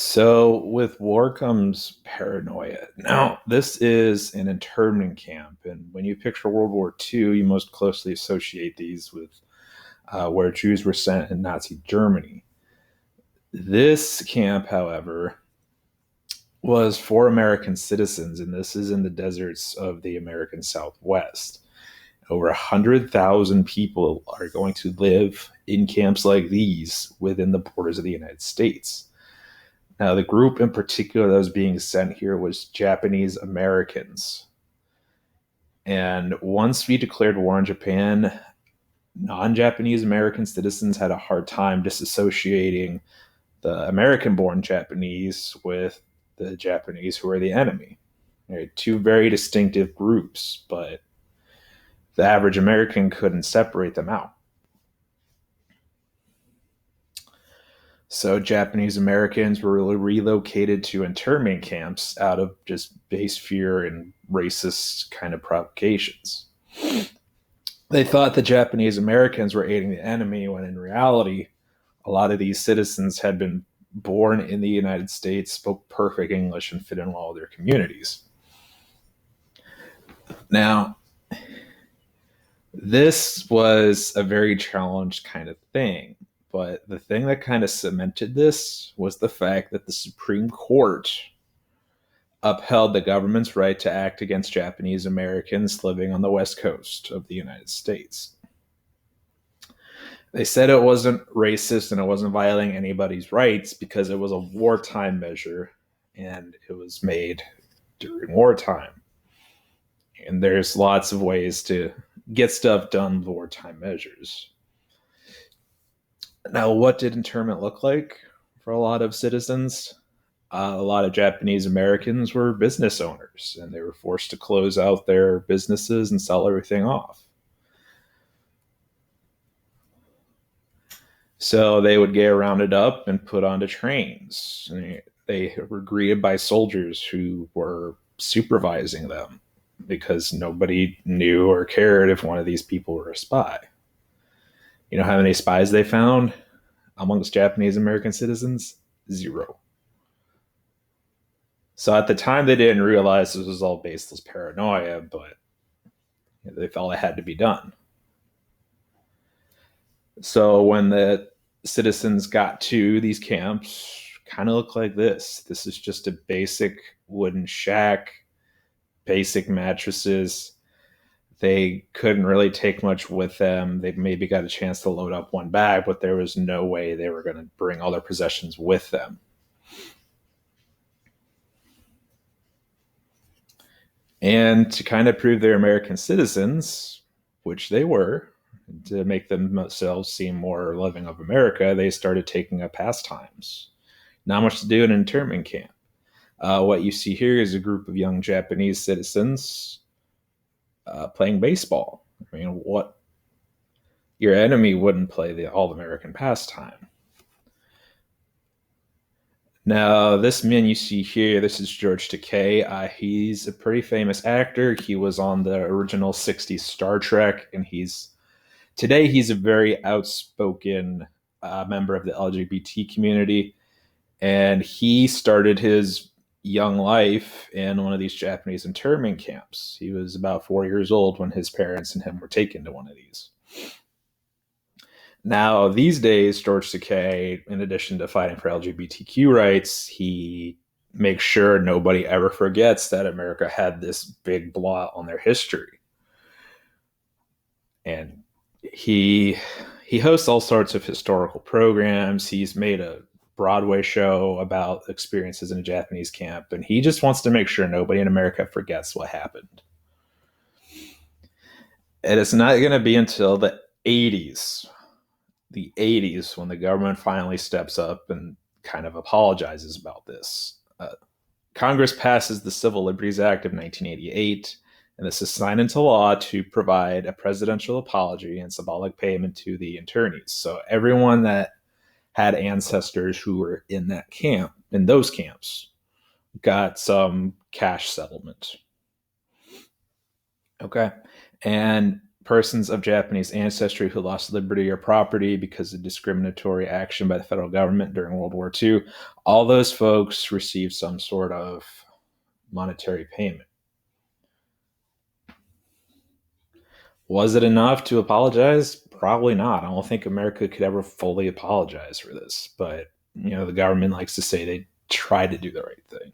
So, with war comes paranoia. Now, this is an internment camp, and when you picture World War II, you most closely associate these with where Jews were sent in Nazi Germany. This camp, however, was for American citizens, and this is in the deserts of the American Southwest. Over 100,000 people are going to live in camps like these within the borders of the United States. Now, the group in particular that was being sent here was Japanese Americans. And once we declared war on Japan, non Japanese American citizens had a hard time disassociating the American born Japanese with the Japanese who are the enemy. They're two very distinctive groups, but the average American couldn't separate them out. So Japanese Americans were relocated to internment camps out of just base fear and racist kind of provocations. They thought the Japanese Americans were aiding the enemy when in reality, a lot of these citizens had been born in the United States, spoke perfect English, and fit in well with their communities. Now, this was a very challenged kind of thing. But the thing that kind of cemented this was the fact that the Supreme Court upheld the government's right to act against Japanese Americans living on the West Coast of the United States. They said it wasn't racist and it wasn't violating anybody's rights because it was a wartime measure and it was made during wartime. And there's lots of ways to get stuff done with wartime measures. Now, what did internment look like for a lot of citizens? A lot of Japanese Americans were business owners, and they were forced to close out their businesses and sell everything off. So they would get rounded up and put onto trains. They were greeted by soldiers who were supervising them because nobody knew or cared if one of these people were a spy. You know how many spies they found amongst Japanese American citizens? 0. So at the time, they didn't realize this was all baseless paranoia, but they felt it had to be done. So when the citizens got to these camps, kind of looked like this. This is just a basic wooden shack, basic mattresses. They couldn't really take much with them. They maybe got a chance to load up one bag, but there was no way they were going to bring all their possessions with them. And to kind of prove they're American citizens, which they were, to make themselves seem more loving of America, they started taking up pastimes. Not much to do in an internment camp. What you see here is a group of young Japanese citizens playing baseball. I mean, what your enemy wouldn't play the all-American pastime. Now, this man you see here, this is George Takei. He's a pretty famous actor. He was on the original 60s Star Trek, and today he's a very outspoken member of the LGBT community, and he started his young life in one of these Japanese internment camps. He was about 4 years old when his parents and him were taken to one of these. Now, these days, George Takei, in addition to fighting for LGBTQ rights, he makes sure nobody ever forgets that America had this big blot on their history. And he hosts all sorts of historical programs. He's made a Broadway show about experiences in a Japanese camp, and he just wants to make sure nobody in America forgets what happened. And it's not going to be until the 80s when the government finally steps up and kind of apologizes about this. Congress passes the Civil Liberties Act of 1988, and this is signed into law to provide a presidential apology and symbolic payment to the internees. So everyone that had ancestors who were in those camps, got some cash settlement. Okay. And persons of Japanese ancestry who lost liberty or property because of discriminatory action by the federal government during World War II. All those folks received some sort of monetary payment. Was it enough to apologize? Probably not. I don't think America could ever fully apologize for this, but the government likes to say they tried to do the right thing.